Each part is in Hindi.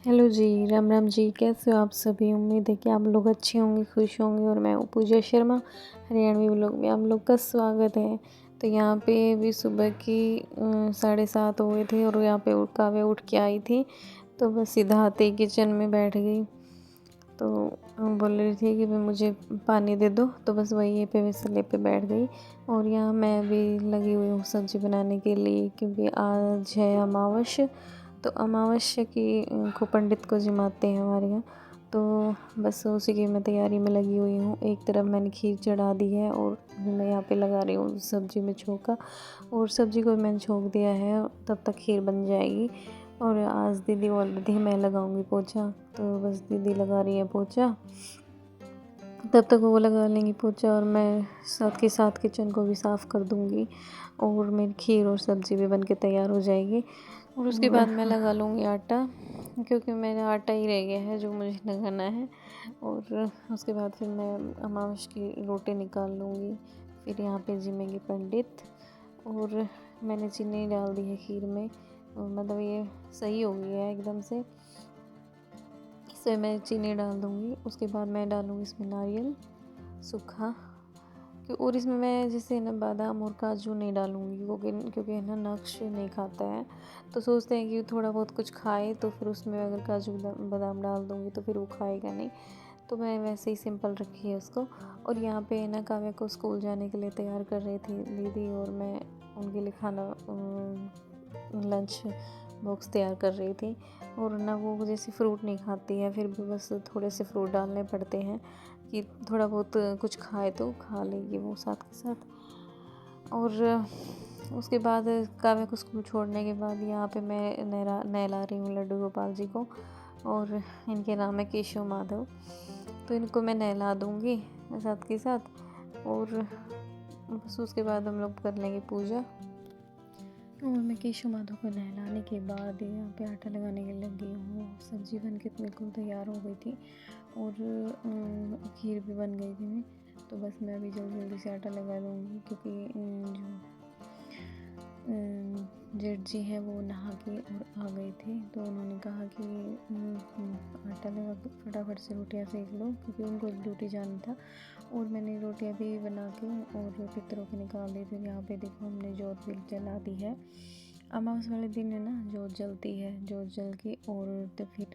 हेलो जी, राम राम जी। कैसे हो आप सभी? उम्मीद है कि आप लोग अच्छे होंगे, खुश होंगे। और मैं हूँ पूजा शर्मा, हरियाणवी व्लॉग में आप लोग का स्वागत है। तो यहाँ पे अभी सुबह की 7:30 हुए थे और यहाँ पे काव्या उठ के आई थी। तो बस सीधा आते ही किचन में बैठ गई। तो बोल रही थी कि भाई मुझे पानी दे दो, तो बस वही पे विसले पे बैठ गई। और यहाँ मैं भी लगी हुई हूँ सब्ज़ी बनाने के लिए, क्योंकि आज है अमावस्या। तो अमावस्या को पंडित को जिमाते हैं हमारे यहाँ। तो बस उसी की मैं तैयारी में लगी हुई हूँ। एक तरफ मैंने खीर चढ़ा दी है और मैं यहाँ पे लगा रही हूँ सब्ज़ी में छोंका, और सब्ज़ी को मैंने छोंक दिया है, तब तक खीर बन जाएगी। और आज दीदी बोल रही थी मैं लगाऊंगी पोछा, तो बस दीदी लगा रही है पोछा, तब तक वो लगा लेंगी पोछा और मैं साथ के साथ किचन को भी साफ़ कर दूंगी और मेरी खीर और सब्ज़ी भी बन के तैयार हो जाएगी। और उसके बाद मैं लगा लूँगी आटा, क्योंकि मेरा आटा ही रह गया है जो मुझे लगाना है। और उसके बाद फिर मैं अमावस की रोटी निकाल लूँगी। फिर यहाँ पे जिमेंगे पंडित। और मैंने चीनी डाल दी है खीर में, मतलब ये सही हो गया है एकदम से। इसमें मैं चीनी डाल दूँगी। उसके बाद मैं डालूँगी इसमें नारियल सूखा, और इसमें मैं जैसे ना बादाम और काजू नहीं डालूँगी, क्योंकि है ना नक्श नहीं खाता है। तो सोचते हैं कि थोड़ा बहुत कुछ खाए, तो फिर उसमें अगर काजू बादाम डाल दूँगी तो फिर वो खाएगा नहीं। तो मैं वैसे ही सिंपल रखी है उसको। और यहाँ पे ना काव्या को स्कूल जाने के लिए तैयार कर रही थी दीदी, और मैं उनके लिए खाना लंच बॉक्स तैयार कर रही थी। और ना वो जैसे फ्रूट नहीं खाती है, फिर भी बस थोड़े से फ्रूट डालने पड़ते हैं कि थोड़ा बहुत कुछ खाए तो खा लेगी वो साथ के साथ। और उसके बाद काव्या को स्कूल छोड़ने के बाद यहाँ पे मैं नहला रही हूँ लड्डू गोपाल जी को। और इनके नाम है केशव माधव। तो इनको मैं नहला दूँगी साथ के साथ। और बस उसके बाद हम लोग कर लेंगे पूजा। और मैं केशव माधव को नहलाने के बाद यहाँ पे आटा लगाने के लगी हूँ। सब्ज़ी बन के बिल्कुल तैयार हो गई थी और खीर भी बन गई थी। तो बस मैं अभी जल्दी जल्दी से आटा लगा लूँगी, क्योंकि जो जेठ जी हैं वो नहा के और आ गए थे। तो उन्होंने कहा कि आटा लगा के फटाफट से रोटियाँ सेक लो, क्योंकि उनको ड्यूटी जाना था। और मैंने रोटियाँ भी बना के और पितरों के निकाल दी थी। यहाँ पे देखो हमने जोत भी जला दी है। अमावस वाले दिन है ना जोत जलती है, जोत जल के और तो फिर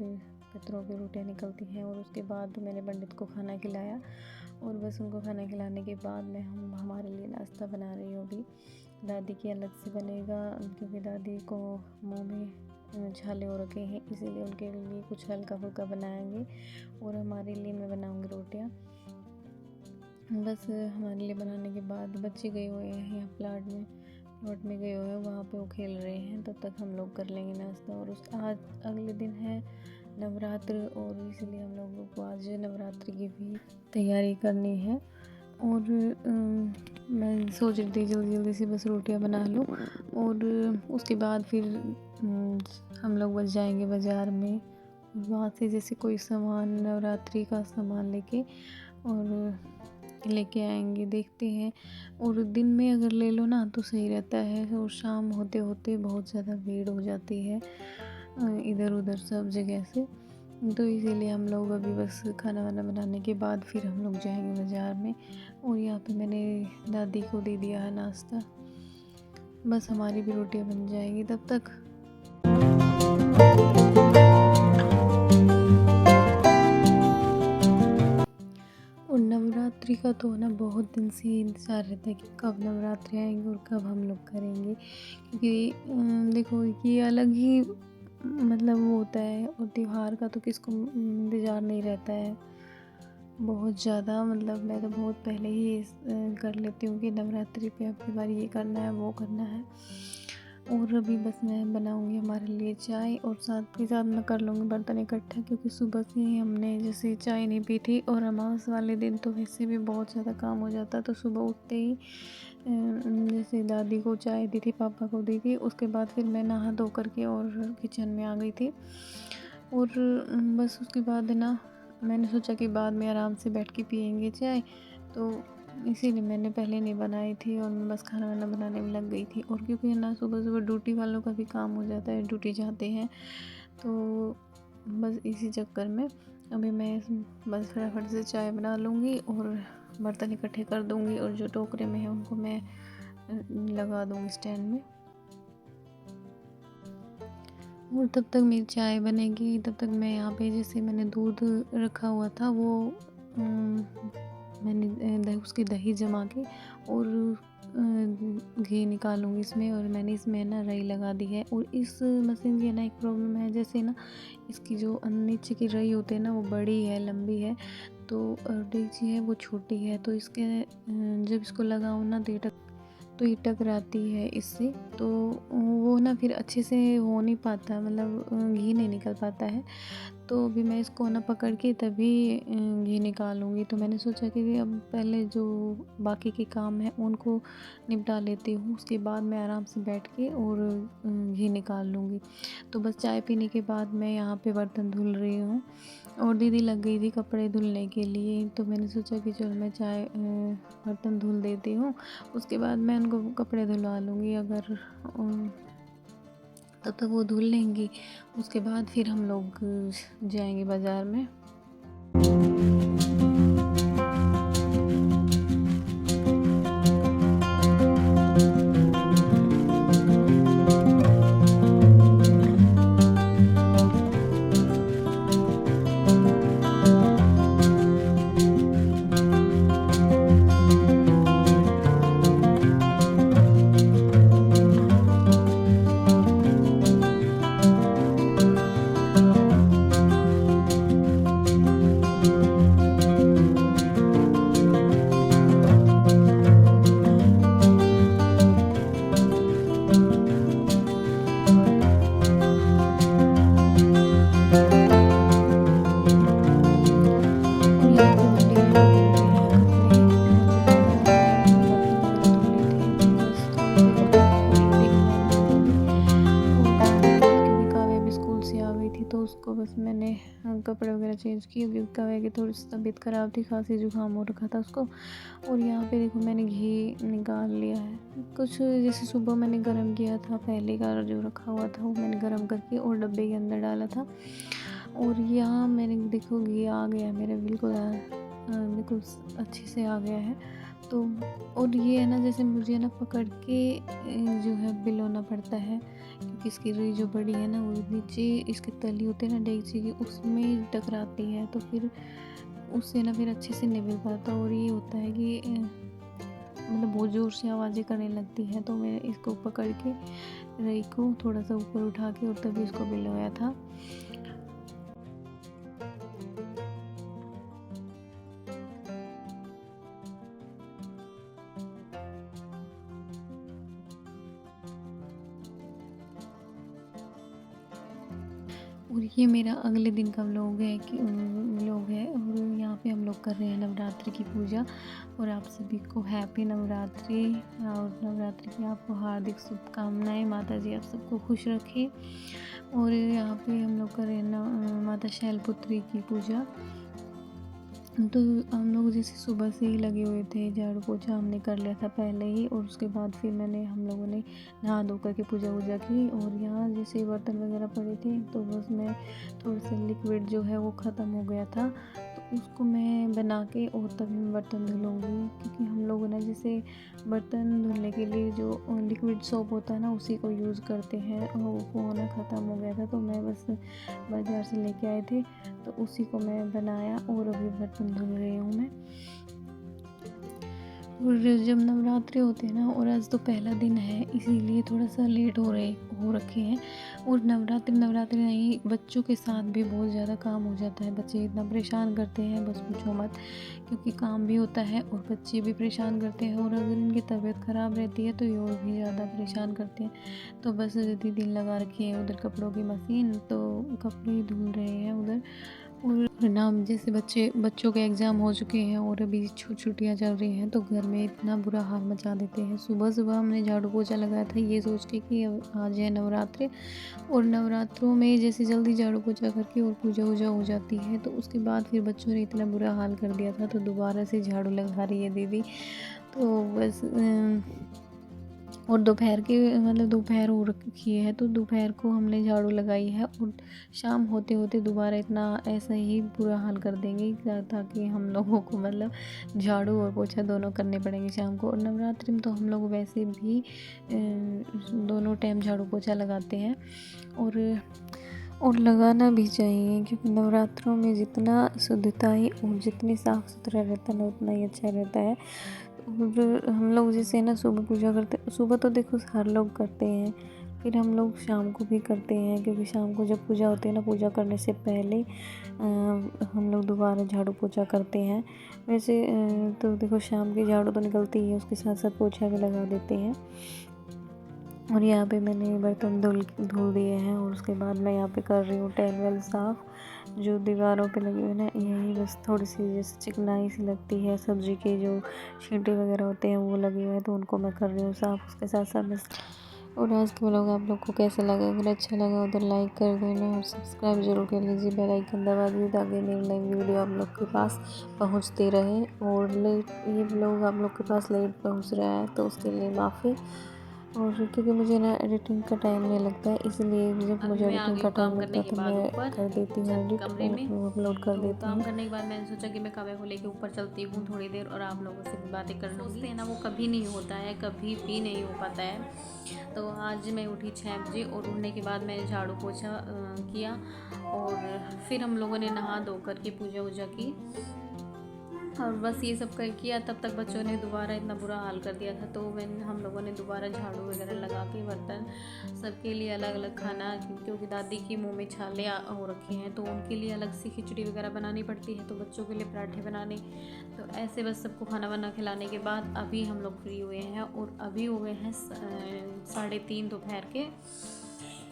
पितरों की रोटियाँ निकलती हैं। और उसके बाद मैंने पंडित को खाना खिलाया, और बस उनको खाना खिलाने के बाद मैं हमारे लिए नाश्ता बना रही हूँ अभी। दादी की अलग से बनेगा, क्योंकि दादी को मुंह में छाले हो रखे हैं, इसीलिए उनके लिए कुछ हल्का फुल्का बनाएंगे। और हमारे लिए मैं बनाऊंगी रोटियां। बस हमारे लिए बनाने के बाद बच्चे गए हुए हैं यहाँ प्लॉट में गए हुए हैं, वहाँ पे वो खेल रहे हैं। तब तक हम लोग कर लेंगे नाश्ता। और आज अगले दिन है नवरात्र, और इसलिए हम लोगों को आज नवरात्रि की भी तैयारी करनी है। और मैं सोच रही थी जल्दी जल्दी से बस रोटियां बना लूँ, और उसके बाद फिर हम लोग बस जाएंगे बाज़ार में। वहाँ से जैसे कोई सामान नवरात्रि का सामान लेके आएंगे, देखते हैं। और दिन में अगर ले लो ना तो सही रहता है, और शाम होते होते बहुत ज़्यादा भीड़ हो जाती है इधर उधर सब जगह से। तो इसीलिए हम लोग अभी बस खाना वाना बनाने के बाद फिर हम लोग जाएंगे बाज़ार में। और यहाँ पे मैंने दादी को दे दिया है नाश्ता, बस हमारी भी रोटियां बन जाएगी तब तक। और नवरात्रि का तो ना बहुत दिन से इंतज़ार रहता है कि कब नवरात्रि आएंगे और कब हम लोग करेंगे, क्योंकि देखो ये अलग ही मतलब वो होता है। और त्यौहार का तो किसको इंतज़ार नहीं रहता है बहुत ज़्यादा। मतलब मैं तो बहुत पहले ही कर लेती हूँ कि नवरात्रि पे अब की बार ये करना है वो करना है। और अभी बस मैं बनाऊँगी हमारे लिए चाय, और साथ के साथ मैं कर लूँगी बर्तन इकट्ठा, क्योंकि सुबह से ही हमने जैसे चाय नहीं पी थी। और अमावस वाले दिन तो वैसे भी बहुत ज़्यादा काम हो जाता, तो सुबह उठते ही जैसे दादी को चाय दी थी, पापा को दी थी। उसके बाद फिर मैं नहा धो करके और किचन में आ गई थी। और बस उसके बाद ना मैंने सोचा कि बाद में आराम से बैठ के पियेंगे चाय, तो इसीलिए मैंने पहले नहीं बनाई थी और मैं बस खाना वाना बनाने में लग गई थी। और क्योंकि ना सुबह सुबह ड्यूटी वालों का भी काम हो जाता है, ड्यूटी जाते हैं, तो बस इसी चक्कर में अभी मैं बस फटाफट से चाय बना लूँगी और बर्तन इकट्ठे कर दूँगी, और जो टोकरे में है उनको मैं लगा दूँगी स्टैंड में। और तब तक मेरी चाय बनेगी, तब तक मैं यहाँ पे जैसे मैंने दूध रखा हुआ था वो मैंने उसकी दही जमा के और घी निकालूंगी इसमें। और मैंने इसमें ना रई लगा दी है। और इस मशीन की ना एक प्रॉब्लम है, जैसे ना इसकी जो नीचे की रई होती है ना वो बड़ी है, लंबी है, तो डेगची है वो छोटी है, तो इसके जब इसको लगाऊँ ना तो ये टकराती है इससे, तो वो ना फिर अच्छे से हो नहीं पाता, मतलब घी नहीं निकल पाता है। तो अभी मैं इसको ना पकड़ के तभी घी निकालूंगी। तो मैंने सोचा कि अब पहले जो बाकी के काम है उनको निपटा लेती हूँ, उसके बाद मैं आराम से बैठ के और घी निकाल लूँगी। तो बस चाय पीने के बाद मैं यहाँ पे बर्तन धुल रही हूँ, और दीदी लग गई थी कपड़े धुलने के लिए। तो मैंने सोचा कि चलो मैं बर्तन धुल देती हूँ, उसके बाद मैं उनको कपड़े धुलवा लूँगी। अगर तब तक वो धुल लेंगी, उसके बाद फिर हम लोग जाएंगे बाज़ार में। तो उसको बस मैंने कपड़े वगैरह चेंज किए, क्योंकि काव्या की थोड़ी सी तबीयत ख़राब थी, खांसी जुकाम हो रखा था उसको। और यहाँ पे देखो मैंने घी निकाल लिया है। कुछ जैसे सुबह मैंने गरम किया था, पहले का जो रखा हुआ था वो मैंने गरम करके और डब्बे के अंदर डाला था। और यहाँ मैंने देखो घी आ गया मेरा, बिल्कुल अच्छे से आ गया है। तो और ये है ना, जैसे मुझे ना पकड़ के जो है बिलोना पड़ता है, क्योंकि इसकी रुई जो बड़ी है ना वो नीचे इसकी तली होती है ना डेगची की, उसमें टकराती है, तो फिर उससे ना फिर अच्छे से नहीं मिल पाता। और ये होता है कि मतलब बहुत ज़ोर से आवाज़ें करने लगती हैं। तो मैं इसको पकड़ के रई को थोड़ा सा ऊपर उठा के और तभी इसको बिलोया था। और ये मेरा अगले दिन का व्लॉग है और यहाँ पे हम लोग कर रहे हैं नवरात्रि की पूजा। और आप सभी को हैप्पी नवरात्रि, और नवरात्रि की आपको हार्दिक शुभकामनाएं। माता जी आप सबको खुश रखें। और यहाँ पे हम लोग कर रहे हैं माता शैलपुत्री की पूजा। तो हम लोग जैसे सुबह से ही लगे हुए थे, झाड़ू पोछा हमने कर लिया था पहले ही, और उसके बाद फिर हम लोगों ने नहा धो करके पूजा वूजा की। और यहाँ जैसे बर्तन वगैरह पड़े थे, तो बस मैं थोड़ा सा लिक्विड जो है वो ख़त्म हो गया था, तो उसको मैं बना के और तभी मैं बर्तन धुलूँगी। क्योंकि हम लोग ना जैसे बर्तन धुलने के लिए जो लिक्विड सोप होता है ना उसी को यूज़ करते हैं, और वो ना ख़त्म हो गया था, तो मैं बस बाज़ार से लेके आए थे, तो उसी को मैं बनाया और अभी बर्तन धुल रही हूँ मैं। और जब नवरात्रि होते हैं ना, और आज तो पहला दिन है इसीलिए थोड़ा सा लेट हो रखे हैं। और नवरात्रि नहीं, बच्चों के साथ भी बहुत ज़्यादा काम हो जाता है। बच्चे इतना परेशान करते हैं बस पूछो मत, क्योंकि काम भी होता है और बच्चे भी परेशान करते हैं। और अगर इनकी तबीयत ख़राब रहती है तो ये और भी ज़्यादा परेशान करते हैं। तो बस दीदी लगा रखी है उधर कपड़ों की मशीन, तो कपड़े धुल रहे हैं उधर। और ना जैसे बच्चों के एग्ज़ाम हो चुके हैं और अभी छुट्टियाँ चल रही हैं, तो घर में इतना बुरा हाल मचा देते हैं। सुबह हमने झाड़ू पोछा लगाया था ये सोच के कि आज है नवरात्रि, और नवरात्रों में जैसे जल्दी झाड़ू पोछा करके और पूजा वूजा हो जाती है, तो उसके बाद फिर बच्चों ने इतना बुरा हाल कर दिया था, तो दोबारा से झाड़ू लगा रही है दीदी। तो बस और दोपहर की मतलब दोपहर हो रखी है तो दोपहर को हमने झाड़ू लगाई है, और शाम होते होते दोबारा इतना ऐसा ही बुरा हाल कर देंगे ताकि हम लोगों को मतलब झाड़ू और पोछा दोनों करने पड़ेंगे शाम को। और नवरात्रि में तो हम लोग वैसे भी दोनों टाइम झाड़ू पोछा लगाते हैं, और लगाना भी चाहिए, क्योंकि नवरात्रों में जितना शुद्धता ही और जितनी साफ़ सुथरा रहता है ना उतना ही अच्छा रहता है। और हम लोग जैसे ना सुबह पूजा करते, सुबह तो देखो हर लोग करते हैं, फिर हम लोग शाम को भी करते हैं, क्योंकि शाम को जब पूजा होती है ना, पूजा करने से पहले हम लोग दोबारा झाड़ू पोछा करते हैं। वैसे तो देखो शाम की झाड़ू तो निकलती ही है, उसके साथ साथ पोछा भी लगा देते हैं। और यहाँ पे मैंने बर्तन धुल दिए हैं, और उसके बाद मैं यहाँ पे कर रही हूँ टाइल वेल साफ़। जो दीवारों पे लगे हुए ना, यही बस थोड़ी सी जैसे चिकनाई सी लगती है, सब्ज़ी के जो छींटे वगैरह होते हैं वो लगे हुए हैं, तो उनको मैं कर रही हूँ साफ़ उसके साथ साथ बस। और आज के व्लॉग आप लोग को कैसा लगा? अगर अच्छा लगा हो तो लाइक कर देना और सब्सक्राइब जरूर कर लीजिए, बेल आइकन दबा दीजिए ताकि मेरी नई वीडियो आप लोग के पास पहुंचती रहे। और ये व्लॉग आप लोग के पास लेट पहुंच रहा है तो उसके लिए माफ़ी। और क्योंकि मुझे ना एडिटिंग का टाइम नहीं लगता है, इसलिए जब मुझे एडिटिंग का टाइम लगता है तो मैं कर देती हूँ एडिट और अपलोड कर देती काम हूँ। करने के बाद मैंने सोचा कि मैं काव्या को लेके ऊपर चलती हूँ थोड़ी देर और आप लोगों से भी बातें कर लूँगी। ना वो कभी नहीं होता है, कभी भी नहीं हो पाता है। तो आज मैं उठी 6 बजे और उठने के बाद मैंने झाड़ू पोछा किया, और फिर हम लोगों ने नहा धो कर के पूजा वूजा की, और बस ये सब कर किया। तब तक बच्चों ने दोबारा इतना बुरा हाल कर दिया था, तो हम लोगों ने दोबारा झाड़ू वगैरह लगा के बर्तन सबके लिए अलग अलग खाना, क्योंकि दादी की मुंह में छाले हो रखे हैं तो उनके लिए अलग से खिचड़ी वगैरह बनानी पड़ती है, तो बच्चों के लिए पराठे बनाने। तो ऐसे बस सबको खाना वाना खिलाने के बाद अभी हम लोग फ्री हुए हैं, और अभी हो गए हैं 3:30 दोपहर के।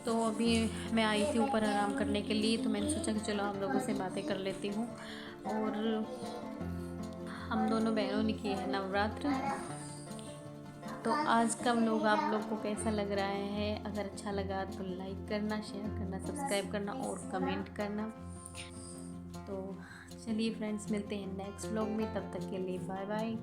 तो अभी मैं आई थी ऊपर आराम करने के लिए, तो मैंने सोचा कि चलो आप लोगों से बातें कर लेती हूँ। और हम दोनों बहनों ने किए हैं नवरात्र। तो आज का व्लॉग आप लोग को कैसा लग रहा है? अगर अच्छा लगा तो लाइक करना, शेयर करना, सब्सक्राइब करना और कमेंट करना। तो चलिए फ्रेंड्स, मिलते हैं नेक्स्ट व्लॉग में, तब तक के लिए बाय बाय।